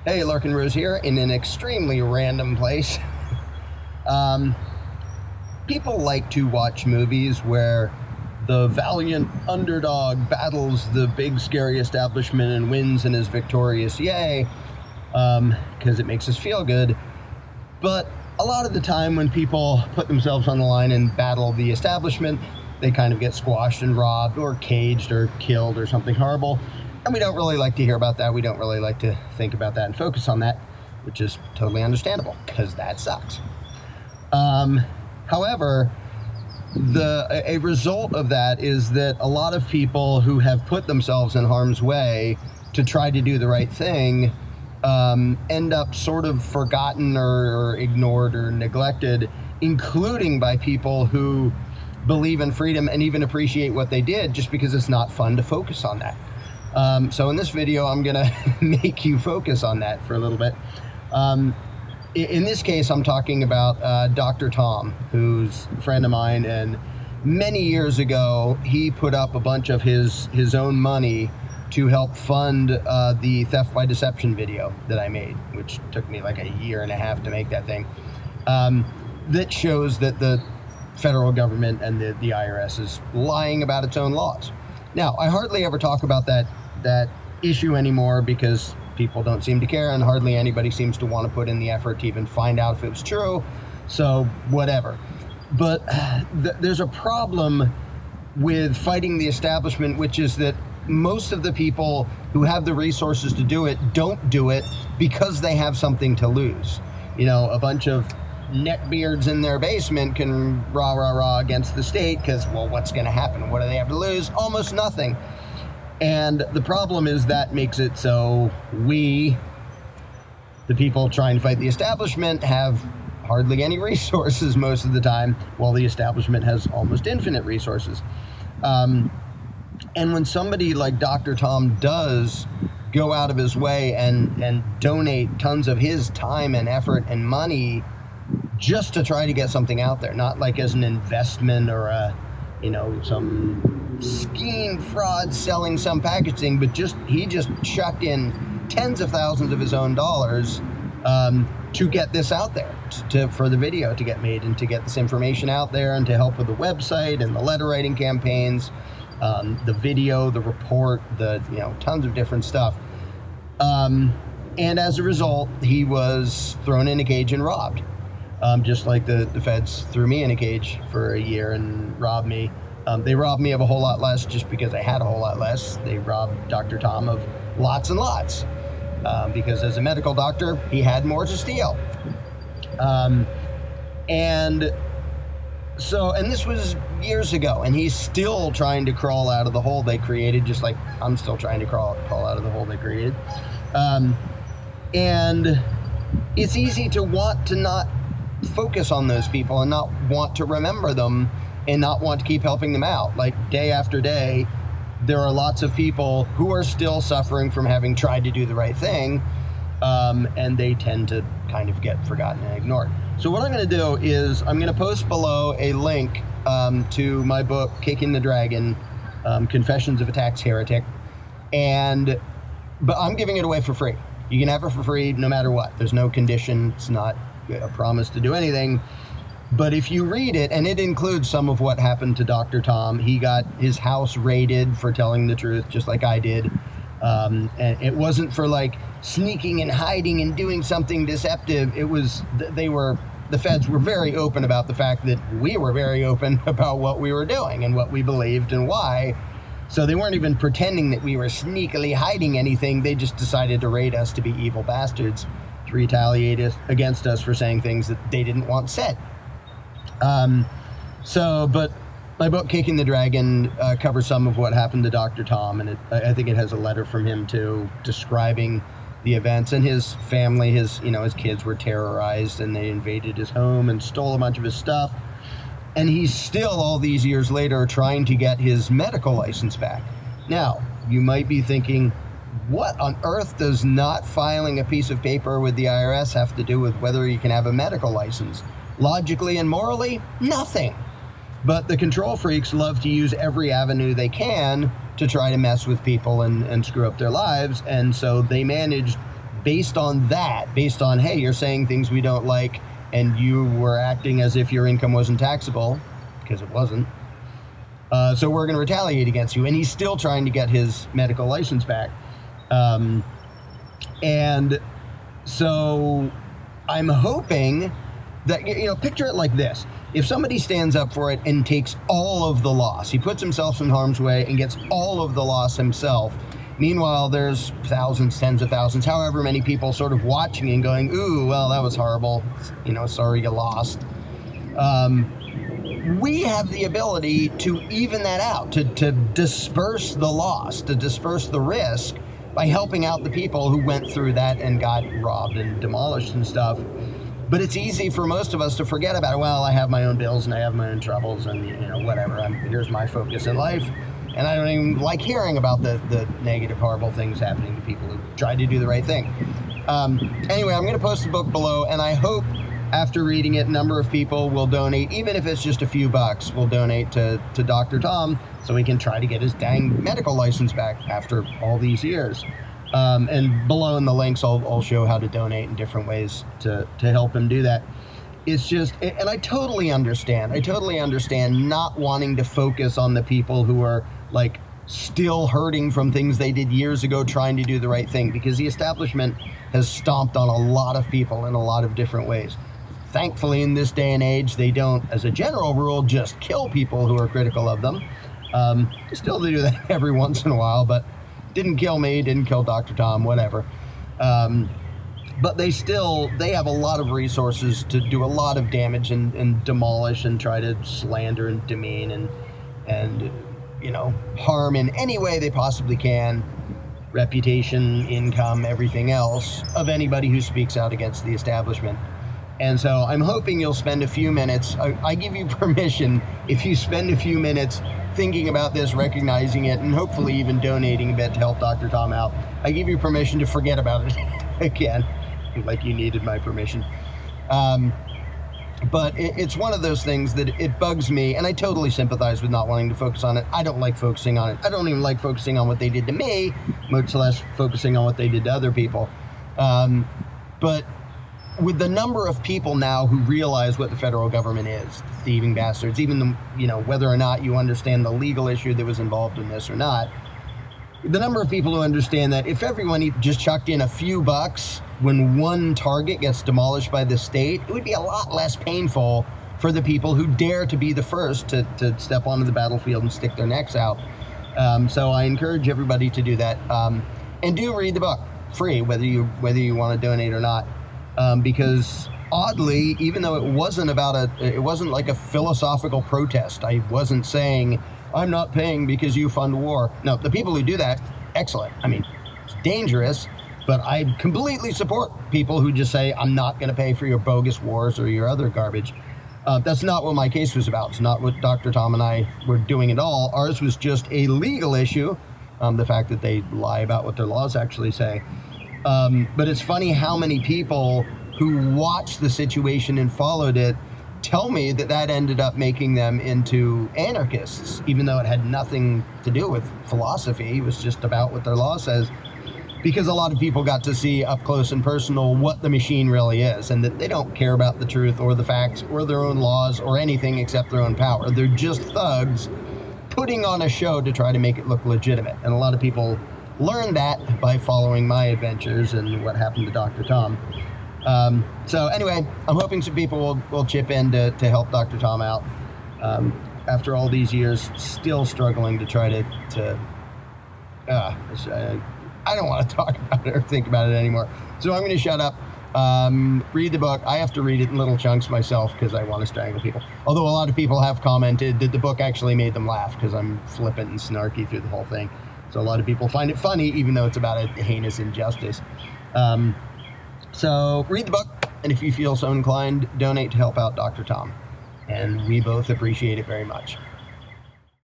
Hey, Larken Rose here in an extremely random place. People like to watch movies where the valiant underdog battles the big scary establishment and wins and is victorious, yay, because it makes us feel good. But a lot of the time when people put themselves on the line and battle the establishment, they kind of get squashed and robbed or caged or killed or something horrible. And we don't really like to hear about that. We don't really like to think about that and focus on that, which is totally understandable because that sucks. However, a result of that is that a lot of people who have put themselves in harm's way to try to do the right thing end up sort of forgotten or ignored or neglected, including by people who believe in freedom and even appreciate what they did, just because it's not fun to focus on that. So in this video, I'm gonna make you focus on that for a little bit. In this case, I'm talking about Dr. Tom, who's a friend of mine, and many years ago, he put up a bunch of his own money to help fund the theft by deception video that I made, which took me like a year and a half to make that thing. That shows that the federal government and the IRS is lying about its own laws. Now, I hardly ever talk about that issue anymore because people don't seem to care, and hardly anybody seems to want to put in the effort to even find out if it was true, so whatever. But there's a problem with fighting the establishment, which is that most of the people who have the resources to do it don't do it because they have something to lose. You know, a bunch of neckbeards in their basement can rah against the state because, well, what's going to happen? What do they have to lose? Almost nothing. And the problem is that makes it so we, the people trying to fight the establishment, have hardly any resources most of the time, while the establishment has almost infinite resources. And when somebody like Dr. Tom does go out of his way and donate tons of his time and effort and money just to try to get something out there, not like as an investment or some scheme fraud selling some packaging, but he just chucked in tens of thousands of his own dollars to get this out there, for the video to get made and to get this information out there and to help with the website and the letter writing campaigns, the video, the report, tons of different stuff. And as a result, he was thrown in a cage and robbed. Just like the feds threw me in a cage for a year and robbed me. They robbed me of a whole lot less just because I had a whole lot less. They robbed Dr. Tom of lots and lots because as a medical doctor, he had more to steal. And this was years ago, and he's still trying to crawl out of the hole they created, just like I'm still trying to crawl out of the hole they created. And it's easy to want to not focus on those people and not want to remember them and not want to keep helping them out. Like day after day, there are lots of people who are still suffering from having tried to do the right thing, and they tend to kind of get forgotten and ignored. So what I'm going to do is I'm going to post below a link to my book, Kicking the Dragon, Confessions of a Tax Heretic, but I'm giving it away for free. You can have it for free no matter what. There's no condition. It's not a promise to do anything. But if you read it, and it includes some of what happened to Dr. Tom, he got his house raided for telling the truth, just like I did. And it wasn't for like sneaking and hiding and doing something deceptive. It was, the feds were very open about the fact that we were very open about what we were doing and what we believed and why. So they weren't even pretending that we were sneakily hiding anything. They just decided to raid us to be evil bastards, to retaliate against us for saying things that they didn't want said. But my book, Kicking the Dragon, covers some of what happened to Dr. Tom, and I think it has a letter from him too, describing the events and his family. His kids were terrorized, and they invaded his home and stole a bunch of his stuff. And he's still, all these years later, trying to get his medical license back. Now, you might be thinking, what on earth does not filing a piece of paper with the IRS have to do with whether you can have a medical license? Logically and morally, nothing. But the control freaks love to use every avenue they can to try to mess with people and screw up their lives. And so they managed based on that, based on, hey, you're saying things we don't like, and you were acting as if your income wasn't taxable, because it wasn't. So we're going to retaliate against you. And he's still trying to get his medical license back. And so I'm hoping that, picture it like this. If somebody stands up for it and takes all of the loss, he puts himself in harm's way and gets all of the loss himself. Meanwhile, there's thousands, tens of thousands, however many people sort of watching and going, ooh, well, that was horrible. Sorry you lost. We have the ability to even that out, to disperse the loss, to disperse the risk by helping out the people who went through that and got robbed and demolished and stuff. But it's easy for most of us to forget about it. Well, I have my own bills and I have my own troubles and, whatever. Here's my focus in life. And I don't even like hearing about the negative, horrible things happening to people who try to do the right thing. Anyway, I'm going to post the book below, and I hope after reading it, a number of people will donate, even if it's just a few bucks, will donate to Dr. Tom so he can try to get his dang medical license back after all these years. And below in the links, I'll show how to donate in different ways to help him do that. It's just, and I totally understand not wanting to focus on the people who are like still hurting from things they did years ago trying to do the right thing, because the establishment has stomped on a lot of people in a lot of different ways. Thankfully, in this day and age, they don't, as a general rule, just kill people who are critical of them. Still they do that every once in a while, but didn't kill me, didn't kill Dr. Tom, whatever. But they have a lot of resources to do a lot of damage and demolish and try to slander and demean and harm in any way they possibly can, reputation, income, everything else, of anybody who speaks out against the establishment. And so I'm hoping you'll spend a few minutes, I give you permission, if you spend a few minutes thinking about this, recognizing it, and hopefully even donating a bit to help Dr. Tom out, I give you permission to forget about it again, like you needed my permission. But it's one of those things that it bugs me, and I totally sympathize with not wanting to focus on it. I don't like focusing on it. I don't even like focusing on what they did to me, much less focusing on what they did to other people. But with the number of people now who realize what the federal government is, thieving bastards, even whether or not you understand the legal issue that was involved in this or not, the number of people who understand that if everyone just chucked in a few bucks when one target gets demolished by the state, it would be a lot less painful for the people who dare to be the first to step onto the battlefield and stick their necks out. So I encourage everybody to do that. And do read the book, free, whether you want to donate or not. Because oddly, even though it wasn't like a philosophical protest, I wasn't saying, I'm not paying because you fund war. No, the people who do that, excellent. I mean, it's dangerous, but I completely support people who just say, I'm not going to pay for your bogus wars or your other garbage. That's not what my case was about. It's not what Dr. Tom and I were doing at all. Ours was just a legal issue, the fact that they lie about what their laws actually say. But it's funny how many people who watched the situation and followed it tell me that ended up making them into anarchists, even though it had nothing to do with philosophy. It was just about what their law says, because a lot of people got to see up close and personal what the machine really is, and that they don't care about the truth or the facts or their own laws or anything except their own power. They're just thugs putting on a show to try to make it look legitimate. And a lot of people learned that by following my adventures and what happened to Dr. Tom. So anyway, I'm hoping some people will chip in to help Dr. Tom out. After all these years, still struggling to try to I don't want to talk about it or think about it anymore. So I'm going to shut up. Read the book. I have to read it in little chunks myself because I want to strangle people. Although a lot of people have commented that the book actually made them laugh because I'm flippant and snarky through the whole thing. So a lot of people find it funny, even though it's about a heinous injustice. So read the book, and if you feel so inclined, donate to help out Dr. Tom. And we both appreciate it very much.